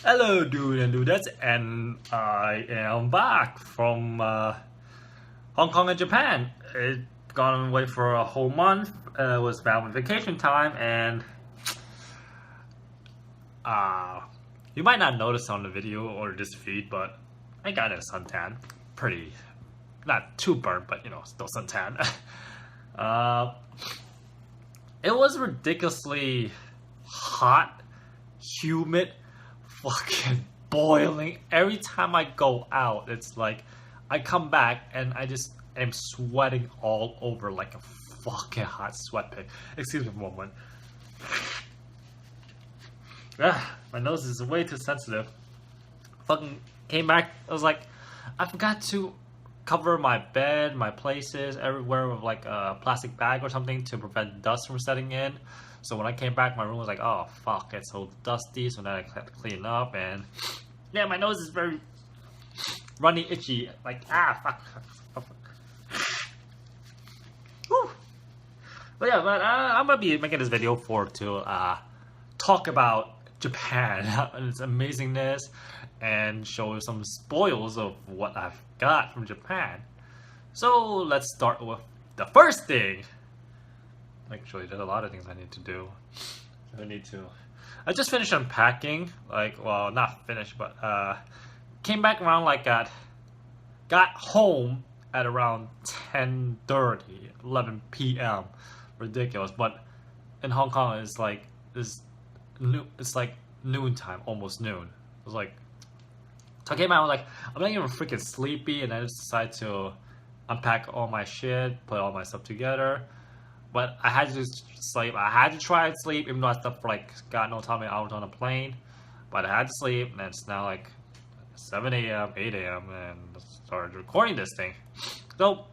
Hello, dude and dudettes, and I am back from Hong Kong and Japan. It gone away for a whole month. It was family vacation time, and uh, you might not notice on the video or this feed, but I got a suntan. Pretty, not too burnt, but still suntan. uh, it was ridiculously hot, humid, fucking boiling. Every time I go out, it's like I come back and I just am sweating all over like a fucking hot sweat pig. Excuse me for a moment. My nose is way too sensitive. Fucking came back. I was like, I forgot to cover my bed, my places, everywhere with like a plastic bag or something to prevent dust from setting in. So when I came back, my room was like, oh fuck, it's so dusty. So then I had to clean it up, and yeah, my nose is very runny, itchy. Like fuck. Whew. But yeah, I'm gonna be making this video to talk about Japan and its amazingness and show some spoils of what I've got from Japan. So let's start with the first thing. Actually, there's a lot of things I need to do. I just finished unpacking. Well, not finished, but came back around got home at around 10:30, 11 p.m. Ridiculous, but in Hong Kong it's like noontime, almost noon. It was like, so I came out, I was like, I'm not even freaking sleepy, and I just decided to unpack all my shit, put all my stuff together. But I had to sleep. I had to try and sleep, even though I slept for God knows how many hours on a plane. But I had to sleep, and it's now 7 a.m., 8 a.m., and I started recording this thing. So,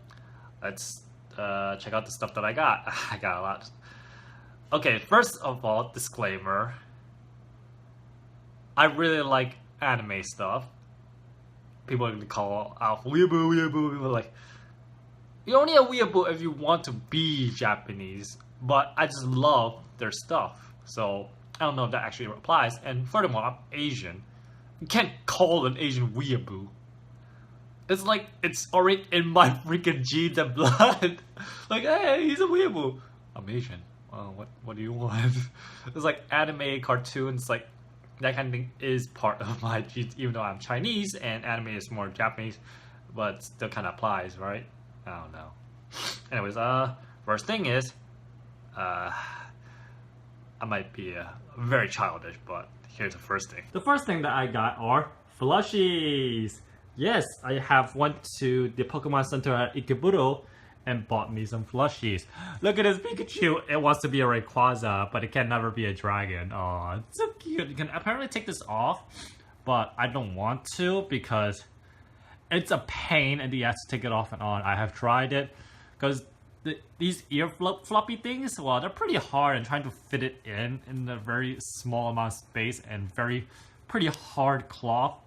let's check out the stuff that I got. I got a lot. Okay, first of all, disclaimer. I really like anime stuff. People call out weeaboo. People like, you're only a weeaboo if you want to be Japanese, but I just love their stuff. So I don't know if that actually applies. And furthermore, I'm Asian. You can't call an Asian weeaboo. It's like it's already in my freaking genes and blood. Like, hey, he's a weeaboo. I'm Asian. What do you want? It's like anime, cartoons, like that kind of thing is part of my genes, even though I'm Chinese and anime is more Japanese, but still kind of applies, right? I don't know. Anyways, first thing is, I might be very childish, but here's the first thing. The first thing that I got are plushies. Yes, I have went to the Pokemon Center at Ikeburo and bought me some plushies. Look at this Pikachu. It wants to be a Rayquaza, but it can never be a dragon. Aw, it's so cute. You can apparently take this off, but I don't want to because it's a pain and you have to take it off and on. I have tried it because these ear floppy things, well, they're pretty hard, and trying to fit it in a very small amount of space and pretty hard cloth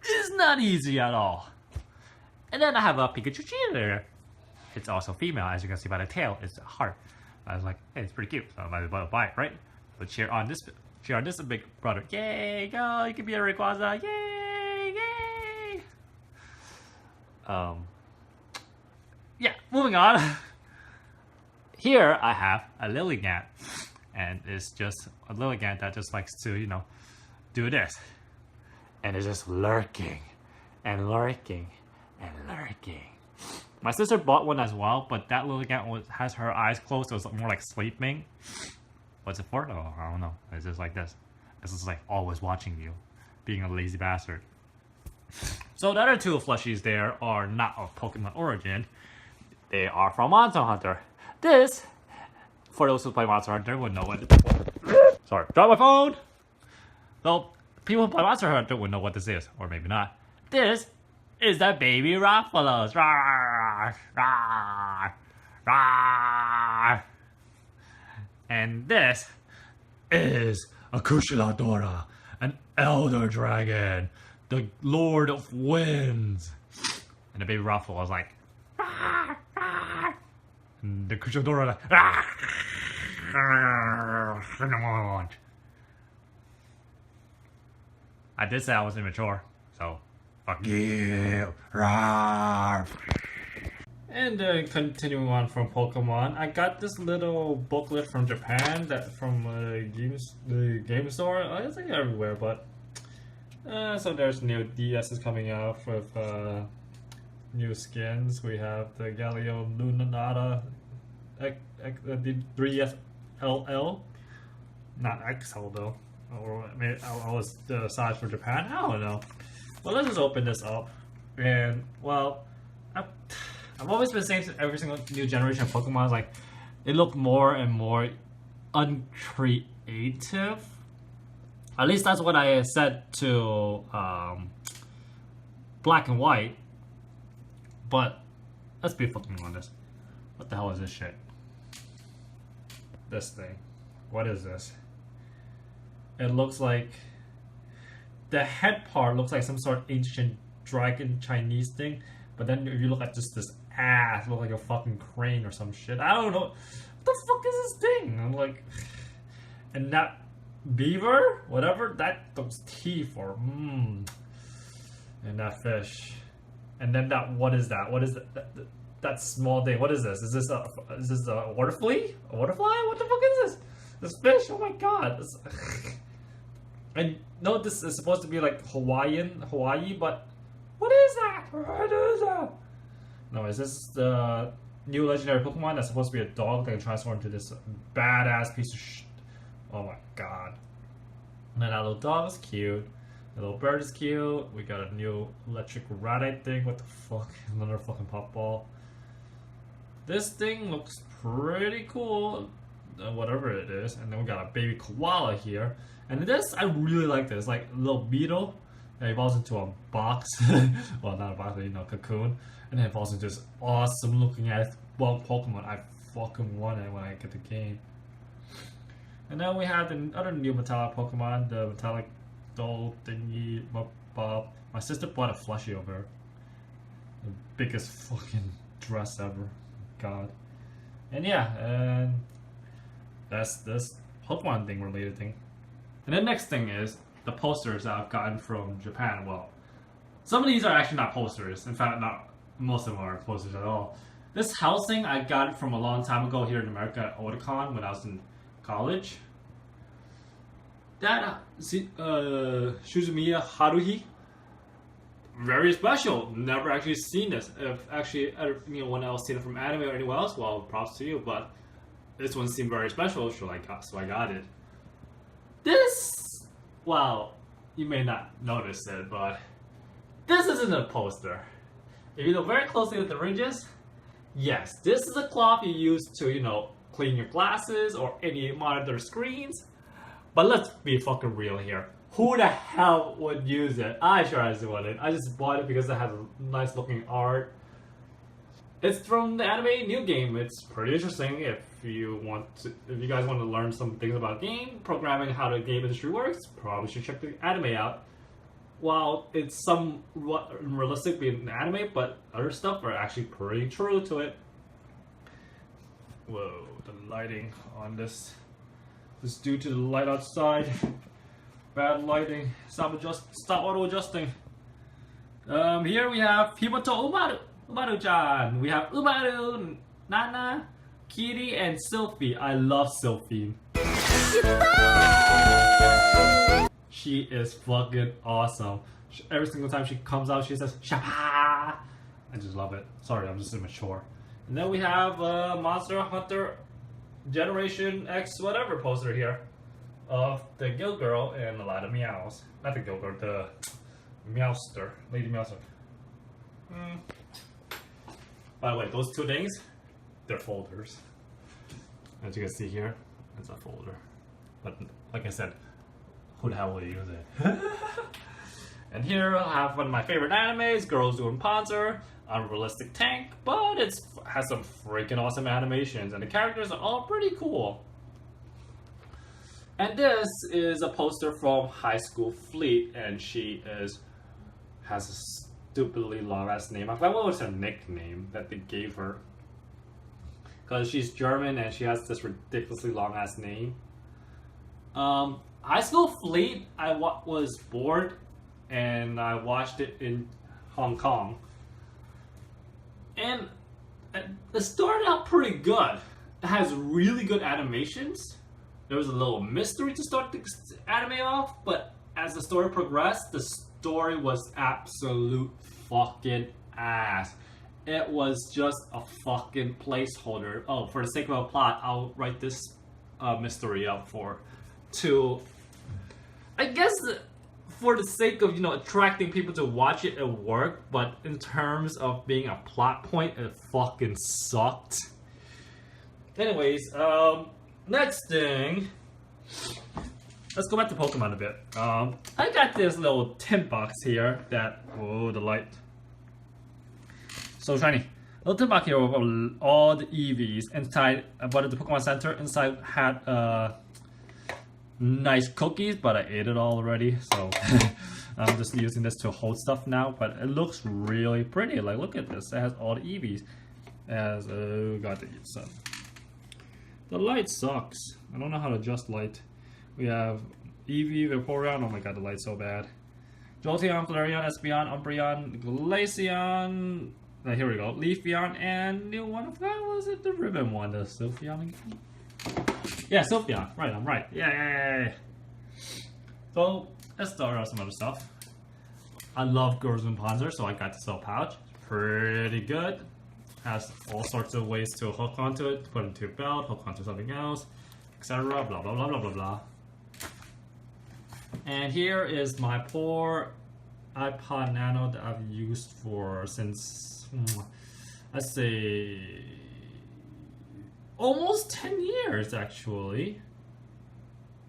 is not easy at all. And then I have a Pikachu cheerleader. It's also female, as you can see by the tail. It's a heart. I was like, hey, it's pretty cute, so I might as well buy it, right? So cheer on this big brother. Yay, go! You can be a Rayquaza. Yay, yay! Yeah, moving on. Here I have a Lilligant, and it's just a Lilligant that just likes to, do this. And it's just lurking, and lurking, and lurking. My sister bought one as well, but that Lilligant has her eyes closed, so it's more like sleeping. What's it for? Oh, I don't know. It's just like this. It's just like always watching you, being a lazy bastard. So the other two plushies there are not of Pokemon origin. They are from Monster Hunter. This, for those who play Monster Hunter, would know what it is. Sorry, drop my phone! So, people who play Monster Hunter would know what this is, or maybe not. This is the baby Raffalos. Rawr, rawr, rawr. And this is a Kushiladora, an Elder Dragon, the Lord of Winds. And the baby Raffalo was like, rawr, rawr. And the Kushiladora like, rawr, rawr. I did say I was immature, so fuck you. Rawr. And continuing on from Pokemon, I got this little booklet from Japan from the game store. It's like everywhere, but so there's new DSs coming out with new skins. We have the Galio Lunanata the 3S LL, not XL though, or maybe I was the size for Japan. I don't know. Well, let's just open this up, and well, I've always been saying to every single new generation of Pokemon, like, it looked more and more uncreative. At least that's what I said to Black and White. But let's be fucking honest. What the hell is this shit? This thing. What is this? It looks like the head part looks like some sort of ancient dragon Chinese thing. But then if you look at just this ass, look like a fucking crane or some shit. I don't know. What the fuck is this thing? I'm like, and that beaver, whatever, those teeth are, and that fish, and then that, what is that? What is that small thing? What is this? Is this a water flea? A waterfly? What the fuck is this? This fish? Oh my god! And no, this is supposed to be like Hawaii, but what is that? What is that? No, is this the new legendary Pokemon that's supposed to be a dog that can transform into this badass piece of shit? Oh my god. And then that little dog is cute. The little bird is cute. We got a new electric rat, I think. What the fuck? Another fucking pop ball. This thing looks pretty cool. Whatever it is. And then we got a baby koala here. And this, I really like this. Like a little beetle. It evolves into a box. Well, not a box, but cocoon. And then it evolves into this awesome looking ass Pokemon. I fucking want it when I get the game. And then we have the other new metallic Pokemon, the metallic doll thingy. Bob. My sister bought a plushie of her. The biggest fucking dress ever. God. And yeah, and that's this Pokemon thing related thing. And the next thing is the posters that I've gotten from Japan. Well, some of these are actually not posters. In fact, not most of them are posters at all. This Hellsing, I got it from a long time ago here in America at Otakon when I was in college. That Suzumiya Haruhi, very special. Never actually seen this. If actually anyone else seen it from anime or anywhere else, well, props to you. But this one seemed very special, so I got it. This, well, you may not notice it, but this isn't a poster. If you look very closely at the ridges, yes, this is a cloth you use to, clean your glasses or any monitor screens. But let's be fucking real here. Who the hell would use it? I sure as wouldn't. I just bought it because it has nice looking art. It's from the anime New Game. It's pretty interesting if you guys want to learn some things about game programming, how the game industry works. Probably should check the anime out. While it's somewhat realistic being an anime, but other stuff are actually pretty true to it. Whoa, the lighting on this is due to the light outside. Bad lighting. Stop auto adjusting. Here we have Hibato Umaru-chan. We have Umaru, Nana, Kiri, and Sylphie. I love Sylphie. She is fucking awesome. Every single time she comes out, she says "Shapa." I just love it. Sorry, I'm just immature. And then we have Monster Hunter Generation X whatever poster here of the Gill Girl and a lot of meows. Not the Gill Girl, the Meowster, Lady Meowster. By the way, those two things, they're folders. As you can see here, it's a folder. But like I said, who the hell would use it? And here I have one of my favorite animes, Girls Doing Panzer. Unrealistic tank, but it has some freaking awesome animations and the characters are all pretty cool. And this is a poster from High School Fleet, and she has a stupidly long ass name. I forgot what was her nickname that they gave her, because she's German and she has this ridiculously long ass name. High School Fleet, I was bored and I watched it in Hong Kong. And it started out pretty good. It has really good animations. There was a little mystery to start the anime off, but as the story progressed, the story was absolute fucking ass. It was just a fucking placeholder. Oh, for the sake of a plot, I'll write this mystery up I guess for the sake of, attracting people to watch it, it worked, but in terms of being a plot point, it fucking sucked. Anyways, next thing, let's go back to Pokemon a bit. I got this little tin box here that, oh, the light, so shiny. Little tin box here with all the EVs inside. I bought it at the Pokemon Center. Inside had nice cookies, but I ate it all already, so I'm just using this to hold stuff now. But it looks really pretty. Like, look at this. It has all the EVs. As got to eat some. The light sucks. I don't know how to adjust light. We have Eevee, Vaporeon. Oh my god, the light's so bad. Jolteon, Flareon, Espeon, Umbreon, Glaceon. Here we go. Leafeon, and new one. What was it? The ribbon one. The Sylveon. Yeah, Sylveon. Right, I'm right. Yeah. So let's start out some other stuff. I love Gorsman Panzer, so I got the cell pouch. Pretty good. Has all sorts of ways to hook onto it, put it into a belt, hook onto something else, etc. Blah blah blah blah blah blah. And here is my poor iPod Nano that I've used for since, let's say, almost 10 years actually.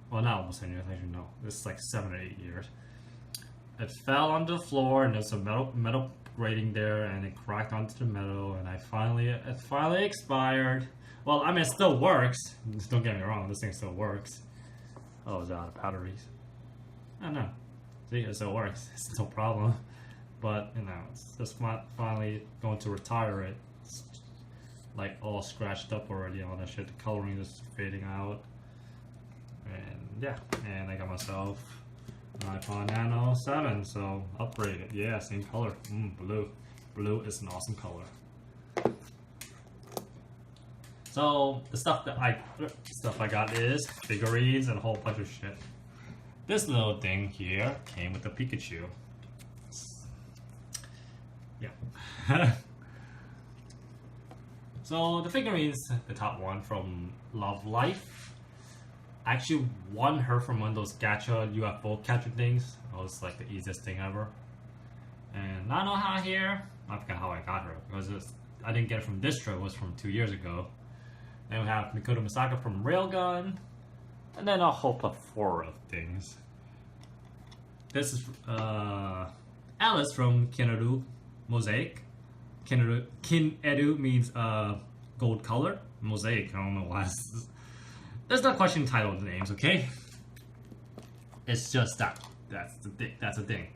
Well, not almost 10 years, actually no. This is like 7 or 8 years. It fell on the floor and there's a metal grating there and it cracked onto the metal and it finally expired. Well, I mean, it still works. Don't get me wrong, this thing still works. Oh, it's out of batteries. I don't know. See, it still works. It's no problem. But, it's just finally going to retire it. It's like all scratched up already on that shit. The coloring is fading out. And yeah, and I got myself an iPod Nano 7, so upgrade it. Yeah, same color. Blue. Blue is an awesome color. So the stuff I got is figurines and a whole bunch of shit. This little thing here came with a Pikachu. Yeah. So the figurines, the top one from Love Life. I actually won her from one of those gacha UFO catcher things. It was like the easiest thing ever. And I don't know how here. I forgot how I got her. I didn't get it from Distro. It was from 2 years ago. Then we have Mikoto Misaka from Railgun. And then a whole plethora of things. This is Alice from Kineru Mosaic. Kineru means gold color. Mosaic, I don't know why. There's no question title of the names, okay? It's just that. That's the thing.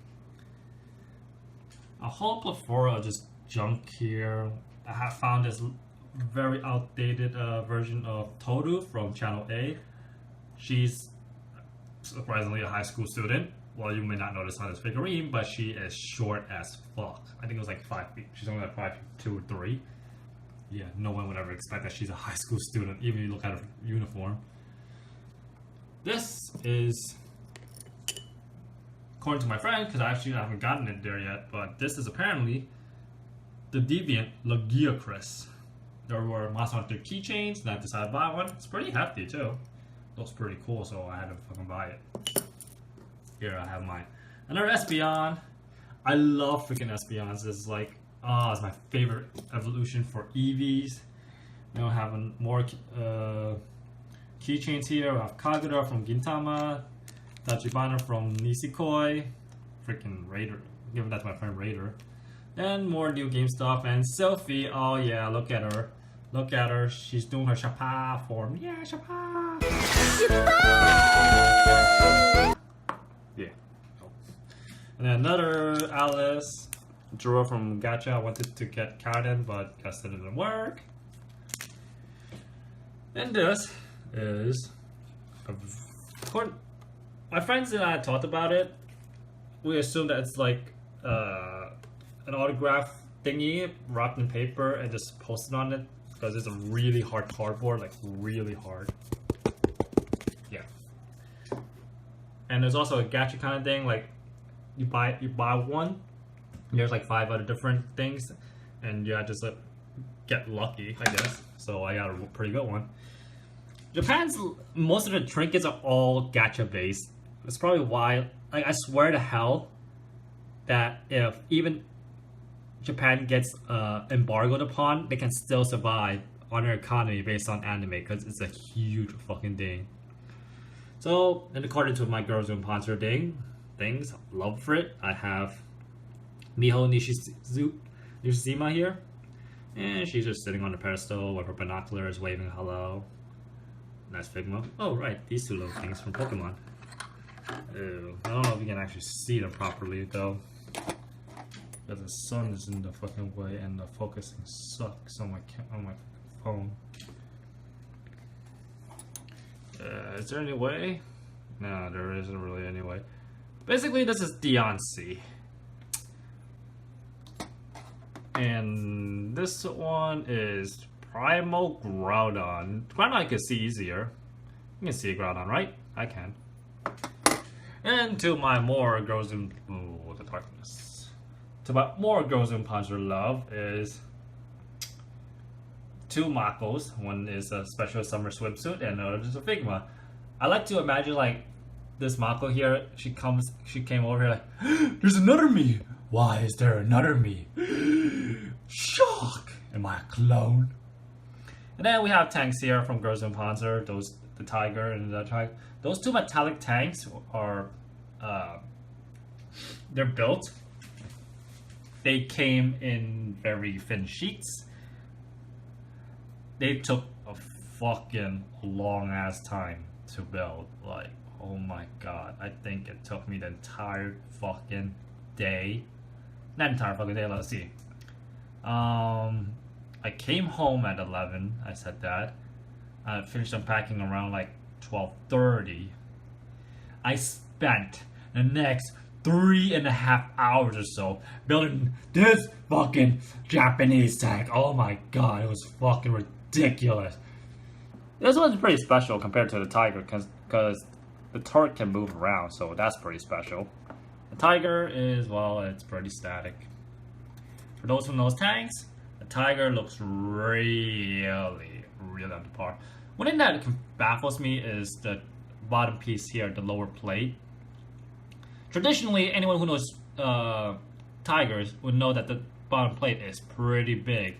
A whole plethora of just junk here. I have found this very outdated version of Toru from Channel A. She's surprisingly a high school student. Well, you may not notice on this figurine, but she is short as fuck. I think it was like 5 feet. She's only like 5'2" or 3. Yeah, no one would ever expect that she's a high school student, even if you look at her uniform. This is, according to my friend, because I actually haven't gotten it there yet, but this is apparently the Deviant Logiocris. There were Monster Hunter keychains, and I decided to buy one. It's pretty hefty too. Looks pretty cool, so I had to fucking buy it. Here I have mine. Another Espeon. I love freaking Espeons. This is like, it's my favorite evolution for EVs. Having more keychains here. We have Kagura from Gintama, Tachibana from Nisekoi, freaking Raider. Giving that to my friend Raider. And more new game stuff. And Sophie, oh yeah, look at her. Look at her. She's doing her Chapa form. Yeah, Chapa! Yeah. Oh. And then another Alice. Drew from Gacha. I wanted to get Kaden, but guess it didn't work. And this is my friends and I talked about it. we assume that it's like an autograph thingy wrapped in paper and just posted on it because it's a really hard cardboard, like really hard. Yeah. And there's also a gacha kind of thing, like you buy one, there's like 5 other different things, and you just like get lucky, I guess. So I got a pretty good one. Japan's most of the trinkets are all gacha based. That's probably why, like, I swear to hell that if even Japan gets embargoed upon, they can still survive on their economy based on anime because it's a huge fucking thing. So, and according to my Girls Room Panzer things, love for it, I have Miho Nishizuma here. And she's just sitting on the pedestal with her binoculars, waving hello. Nice Figma. Oh, right, these two little things from Pokemon. Ew. I don't know if you can actually see them properly, though. Because the sun is in the fucking way and the focusing sucks on my phone. Is there any way? No, there isn't really any way. Basically, this is Deontay. And this one is Primal Groudon. Groudon I can see easier. You can see Groudon, right? I can. And to my more Girls in... Oh, the darkness. To my more Girls in Panzer love is 2 Makos. One is a special summer swimsuit and another is a Figma. I like to imagine like this Mako here, she came over here like, there's another me! Why is there another me? Shock! Am I a clone? And then we have tanks here from Girls in Panzer, the tiger and the tiger. Those 2 metallic tanks are, they're built. They came in very thin sheets. They took a fucking long ass time to build. Like, oh my god. I think it took me the entire fucking day. Not entire fucking day, let's see. I came home at 11, I said that. I finished unpacking around like 12:30. I spent the next 3.5 hours or so building this fucking Japanese tank. Oh my god, it was fucking ridiculous. This one's pretty special compared to the Tiger because the turret can move around, so that's pretty special. The Tiger is, well, it's pretty static. For those who knows tanks, the Tiger looks really on the par. One thing that baffles me is the bottom piece here, the lower plate. Traditionally, anyone who knows Tigers would know that the bottom plate is pretty big,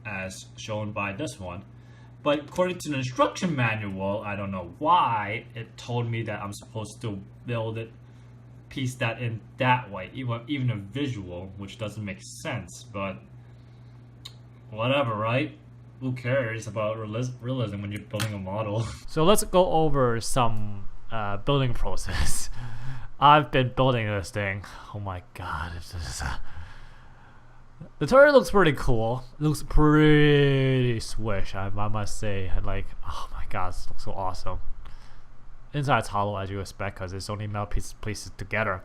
as shown by this one. But according to the instruction manual, I don't know why, it told me that I'm supposed to build it, piece that in that way, even a visual, which doesn't make sense, but whatever, right? Who cares about realism when you're building a model? So let's go over some building process. I've been building this thing. Oh my god, it's just, the turret looks pretty cool. It looks pretty swish, I must say. And like, oh my god, this looks so awesome. Inside's hollow as you expect because it's only metal pieces placed together.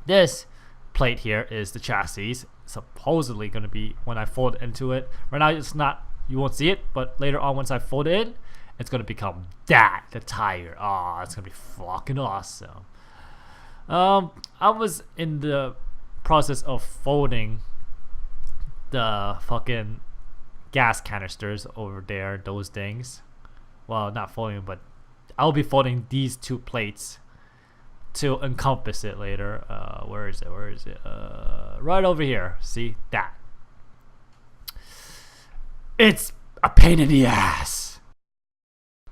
This plate here is the chassis. Supposedly going to be when I fold into it. Right now it's not, you won't see it, but later on once I fold it in, it's going to become that, the tire. Oh, it's going to be fucking awesome. I was in the process of folding the fucking gas canisters over there, those things. Well, not folding, but I'll be folding these 2 plates to encompass it later. Where is it? Right over here. See that? It's a pain in the ass.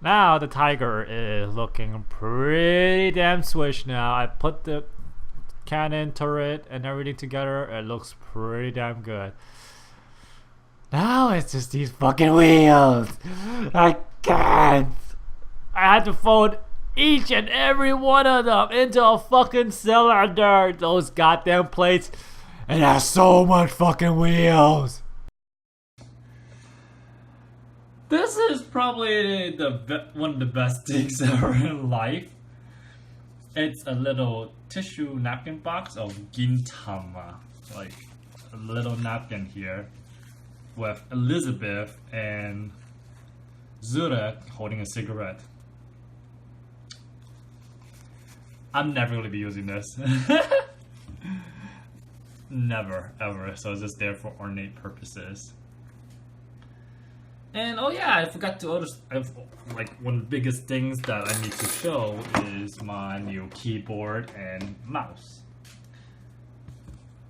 Now the Tiger is looking pretty damn swish now. I put the cannon, turret, and everything together. It looks pretty damn good. Now it's just these fucking wheels. I can't. I had to fold each and every one of them into a fucking cylinder. Those goddamn plates. It has so much fucking wheels. This is probably one of the best things ever in life. It's a little tissue napkin box of Gintama, like a little napkin here with Elizabeth and Zurek holding a cigarette. I'm never going to be using this. Never, ever. So it's just there for ornate purposes. And oh yeah, I forgot to like one of the biggest things that I need to show is my new keyboard and mouse.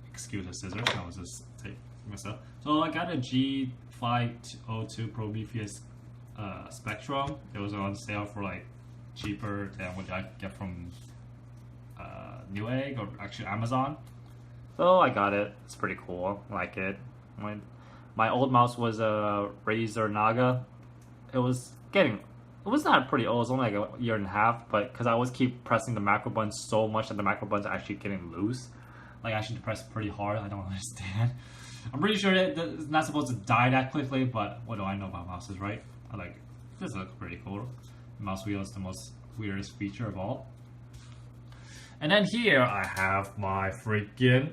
Excuse the scissors, I was just taking myself. So I got a G502 Prometheus Spectrum. It was on sale for like cheaper than what I get from Newegg or actually Amazon. So I got it. It's pretty cool. I like it. My old mouse was a Razer Naga. It was not pretty old. It was only like a year and a half, but because I always keep pressing the macro buttons so much that the macro buttons are actually getting loose. Like I should press pretty hard. I don't understand. I'm pretty sure that it's not supposed to die that quickly, but what do I know about mouses, right? I like this looks pretty cool. The mouse wheel is the most weirdest feature of all. And then here I have my freaking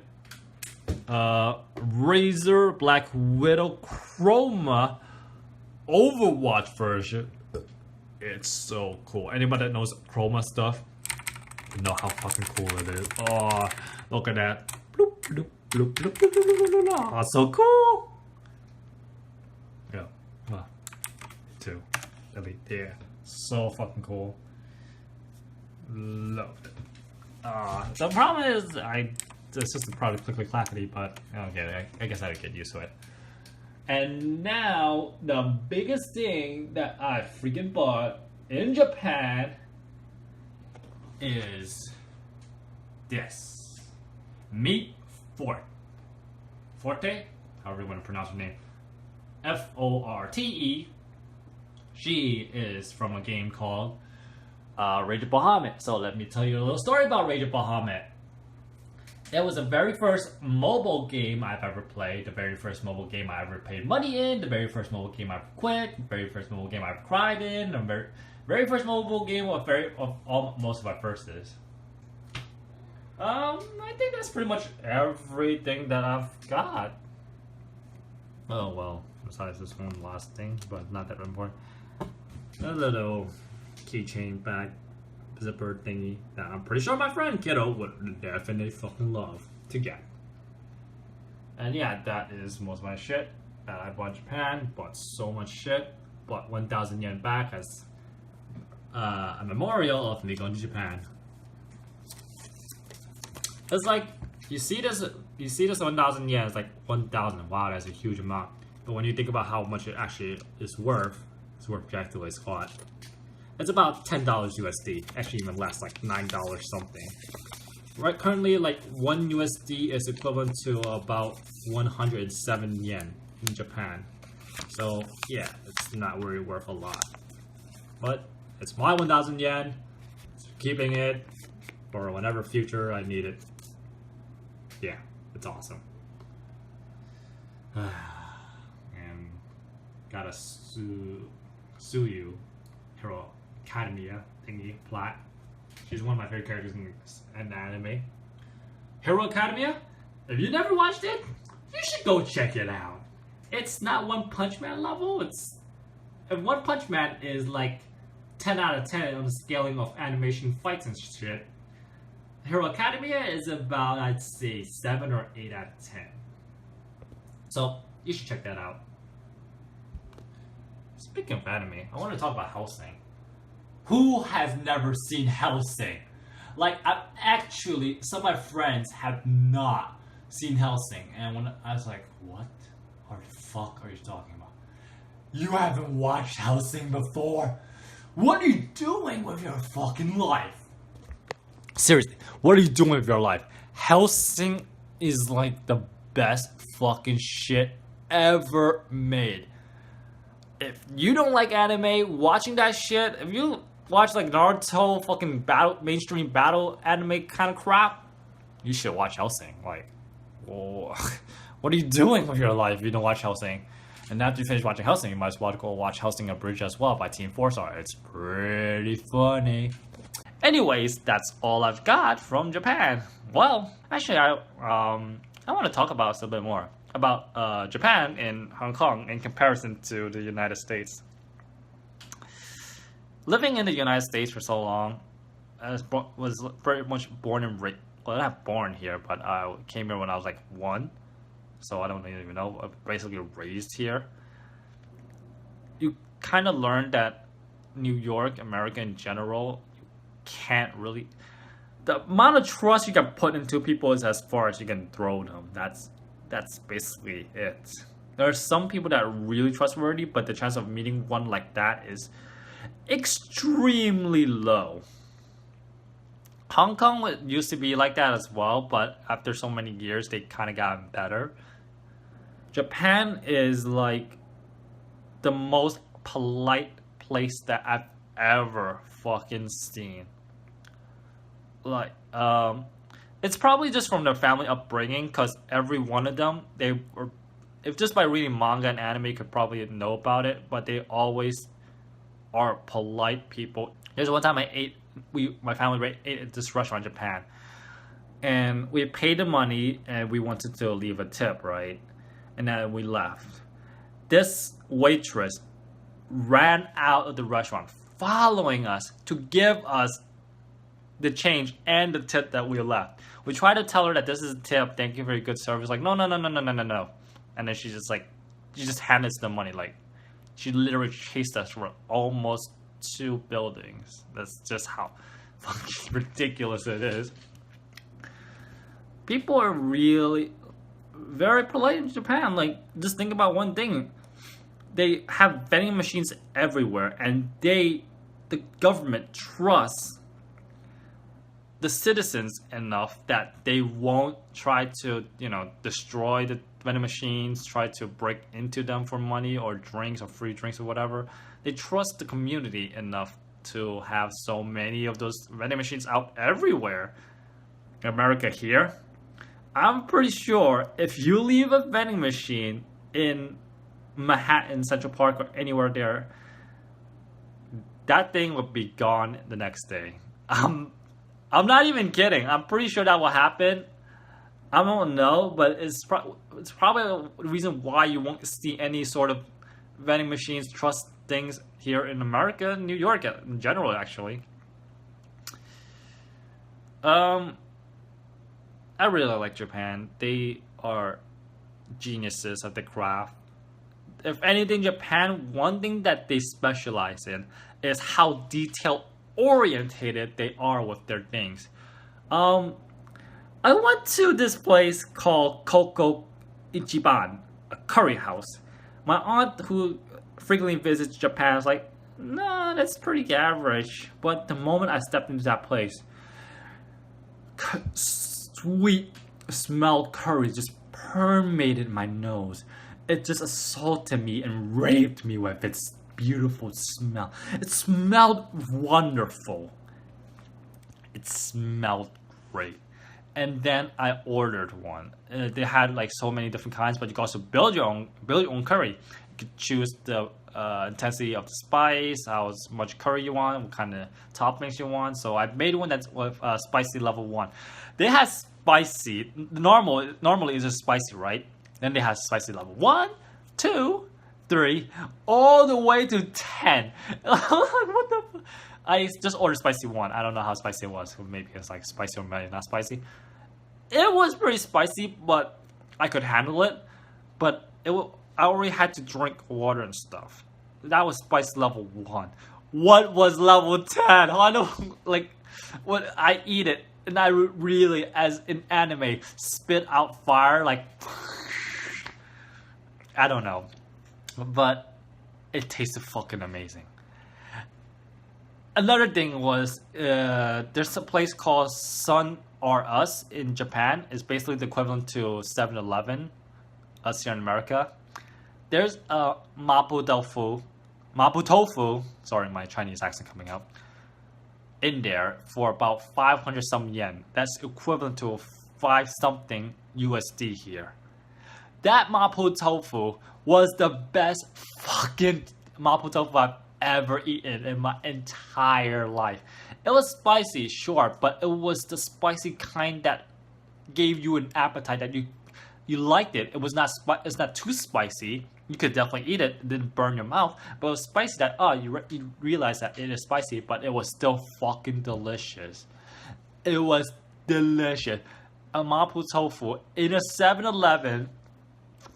Razer Black Widow Chroma Overwatch version. It's so cool. Anybody that knows Chroma stuff, you know how fucking cool it is. Oh, look at that. Bloop, bloop, bloop, bloop, bloop, bloop, bloop, bloop. Oh, so cool. Yeah. 1, 2, 3, there. So fucking cool. Loved it. The problem is the system probably quickly clackety, but okay, I guess I would get used to it. And now the biggest thing that I freaking bought in Japan is this Meat Forte, however you want to pronounce her name, Forte. She is from a game called Rage of Bahamut. So let me tell you a little story about Rage of Bahamut. It was the very first mobile game I've ever played, the very first mobile game I ever paid money in, the very first mobile game I ever quit, the very first mobile game I ever cried in, the very first mobile game of most of my firsts. I think that's pretty much everything that I've got. Oh well, besides this one last thing, but not that important. A little keychain bag zipper thingy that I'm pretty sure my friend Kiddo would definitely fucking love to get. And yeah, that is most of my shit that I bought in Japan. Bought so much shit. Bought 1,000 yen back as a memorial of me going to Japan. It's like you see this 1,000 yen. It's like 1,000. Wow, that's a huge amount. But when you think about how much it actually is worth, it's worth Jack Delay's spot. It's about $10 USD, actually even less, like $9 something. Right, currently like 1 USD is equivalent to about 107 yen in Japan. So yeah, it's not really worth a lot. But it's my 1,000 yen, keeping it for whenever future I need it. Yeah, it's awesome. And gotta sue you, Hero Academia thingy plot. She's one of my favorite characters in the anime. Hero Academia? If you never watched it, you should go check it out. It's not One Punch Man level. And One Punch Man is like 10 out of 10 on the scaling of animation fights and shit. Hero Academia is about, I'd say, 7 or 8 out of 10. So you should check that out. Speaking of anime, I want to talk about Hellsing. Who has never seen Hellsing? Like, some of my friends have not seen Hellsing. And when I was like, what the fuck are you talking about? You haven't watched Hellsing before? What are you doing with your fucking life? Seriously, what are you doing with your life? Hellsing is like the best fucking shit ever made. If you don't like anime, watching that shit, if you watch like Naruto fucking mainstream battle anime kind of crap, you should watch Hellsing. Like, whoa. What are you doing with your life if you don't watch Hellsing? And after you finish watching Hellsing, you might as well go watch Hellsing Abridged as well by Team 4 Star. It's pretty funny. Anyways, that's all I've got from Japan. Well, actually, I want to talk about a bit more about Japan and Hong Kong in comparison to the United States. Living in the United States for so long, I was very much born and raised. Well, not born here, but I came here when I was like 1, so I don't even know. I was basically raised here. You kind of learn that New York, America in general, you can't really. The amount of trust you can put into people is as far as you can throw them. That's basically it. There are some people that are really trustworthy, but the chance of meeting one like that is extremely low. Hong Kong used to be like that as well, but after so many years, they kind of gotten better. Japan is like the most polite place that I've ever fucking seen. Like, it's probably just from their family upbringing, because every one of them, they were, if just by reading manga and anime, could probably know about it, but they always are polite people. There's one time my family ate at this restaurant in Japan, and we paid the money and we wanted to leave a tip, right? And then we left. This waitress ran out of the restaurant following us to give us the change and the tip that we left. We tried to tell her that this is a tip, thank you for your good service. Like, no. And then she just handed us the money. Like, she literally chased us for almost 2 buildings. That's just how fucking ridiculous it is. People are really very polite in Japan. Like, just think about one thing. They have vending machines everywhere, and the government trusts the citizens enough that they won't try to, destroy the vending machines, try to break into them for money or drinks or free drinks or whatever. They trust the community enough to have so many of those vending machines out everywhere. In America here, I'm pretty sure if you leave a vending machine in Manhattan, Central Park, or anywhere there, that thing would be gone the next day. I'm not even kidding. I'm pretty sure that will happen. I don't know, but it's probably the reason why you won't see any sort of vending machines trust things here in America, New York in general, actually. I really like Japan. They are geniuses at the craft. If anything, Japan, one thing that they specialize in is how detail orientated they are with their things. I went to this place called Koko Ichiban, a curry house. My aunt, who frequently visits Japan, was like, "No, that's pretty average." But the moment I stepped into that place, sweet smelled curry just permeated my nose. It just assaulted me and raped me with its beautiful smell. It smelled wonderful. It smelled great. And then I ordered one. They had like so many different kinds, but you can also build your own curry. You could choose the intensity of the spice, how much curry you want, what kind of toppings you want. So I made one that's with spicy level 1. They had spicy. Normally it's just spicy, right? Then they have spicy level 1, 2, 3, all the way to 10. What the? I just ordered spicy 1. I don't know how spicy it was. Maybe it's like spicy or maybe not spicy. It was pretty spicy, but I could handle it. But I already had to drink water and stuff. That was spice level 1. What was level 10? I don't like when I eat it, and I really, as in anime, spit out fire like. I don't know, but it tasted fucking amazing. Another thing was there's a place called Sun or Us in Japan. It's basically the equivalent to 7-Eleven, us here in America. There's a mapo tofu. Sorry, my Chinese accent coming out. In there for about 500 some yen. That's equivalent to 5 something USD here. That mapo tofu was the best fucking mapo tofu I've ever eaten in my entire life. It was spicy, sure, but it was the spicy kind that gave you an appetite that you liked it. It was not it's not too spicy. You could definitely eat it. It didn't burn your mouth, but it was spicy that you realize that it is spicy, but it was still fucking delicious. It was delicious. A mapo tofu in a 7-Eleven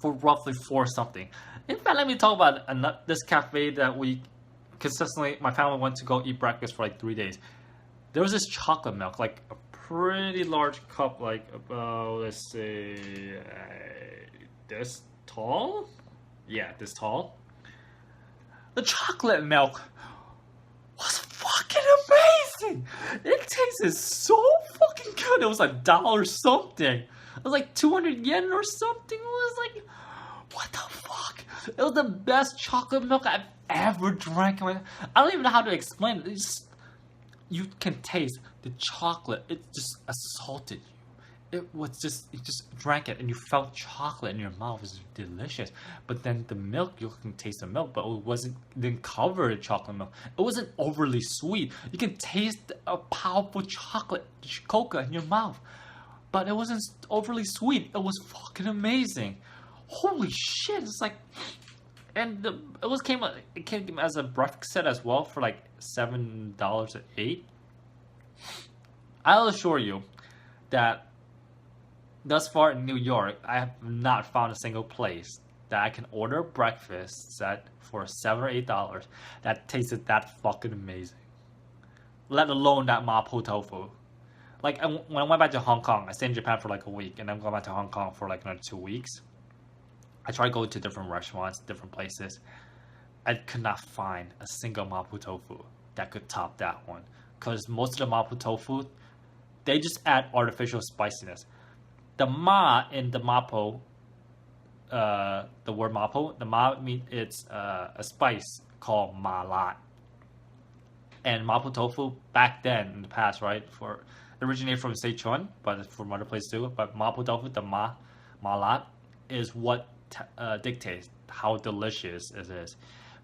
for roughly 4 something. In fact, let me talk about this cafe that we consistently, my family went to go eat breakfast for like 3 days. There was this chocolate milk, like a pretty large cup, like about, let's say, this tall? Yeah, this tall. The chocolate milk was fucking amazing! It tasted so fucking good. It was $1 something. It was like 200 yen or something. It was like, what the fuck? It was the best chocolate milk I've ever drank. I don't even know how to explain it. You can taste the chocolate. It just assaulted you. You just drank it and you felt chocolate in your mouth. It was delicious. But then the milk, you can taste the milk, but didn't cover the chocolate milk. It wasn't overly sweet. You can taste a powerful chocolate cocoa in your mouth, but it wasn't overly sweet. It was fucking amazing. Holy shit! It's like, and it came as a breakfast set as well for like $7.08. I'll assure you that thus far in New York, I have not found a single place that I can order a breakfast set for $7 or $8 that tasted that fucking amazing. Let alone that mapo tofu. Like when I went back to Hong Kong, I stayed in Japan for like a week, and I'm going back to Hong Kong for like another 2 weeks. I tried going to different restaurants, different places. I could not find a single mapo tofu that could top that one. Because most of the mapo tofu, they just add artificial spiciness. The ma in the mapo, the word mapo, the ma means it's a spice called ma lat. And mapo tofu back then in the past, right, it originated from Sichuan, but from other places too. But mapo tofu, the ma lat, is what dictates how delicious it is.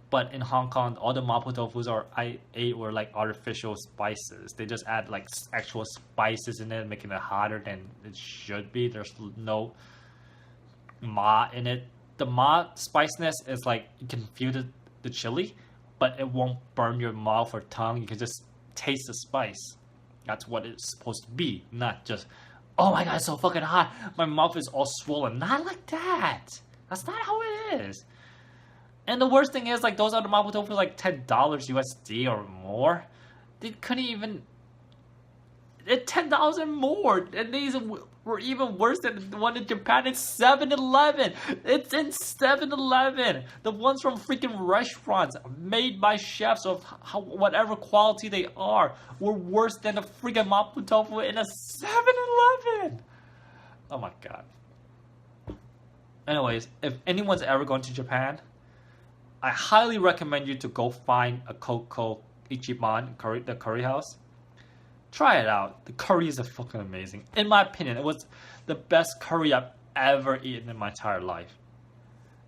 But in Hong Kong, all the mapo tofus I ate were like artificial spices. They just add like actual spices in it, making it hotter than it should be. There's no ma in it. The ma spiciness is like you can feel the chili, but it won't burn your mouth or tongue. You can just taste the spice. That's what it's supposed to be, not just, oh my god, it's so fucking hot. My mouth is all swollen. Not like that. That's not how it is. And the worst thing is, like, those other mapo tofu like $10 USD or more. They couldn't even. It's $10 and more. And these were even worse than the one in Japan. It's 7-Eleven. It's in 7-Eleven. The ones from freaking restaurants made by chefs of whatever quality they are were worse than the freaking mapo tofu in a 7-Eleven. Oh my god. Anyways, if anyone's ever gone to Japan, I highly recommend you to go find a Koko Ichiban curry, the curry house. Try it out. The curry is fucking amazing. In my opinion, it was the best curry I've ever eaten in my entire life.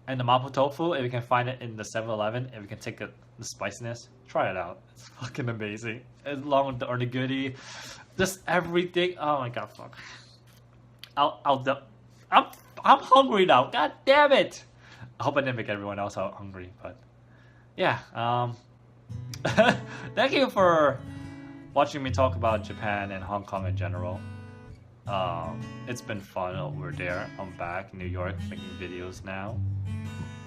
And the mapo tofu, if you can find it in the 7-Eleven, if you can take the spiciness, try it out. It's fucking amazing. Along with the onigiri, just everything. Oh my god, fuck. I'm hungry now. God damn it. I hope I didn't make everyone else out hungry, but yeah. Thank you for watching me talk about Japan and Hong Kong in general. It's been fun over there. I'm back in New York making videos now.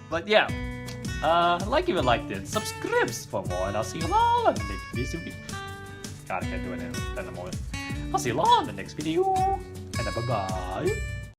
But yeah, like if you liked it, subscribe for more, and I'll see you all in the next video. God, I can't do it in a moment. I'll see you all in the next video, and bye bye.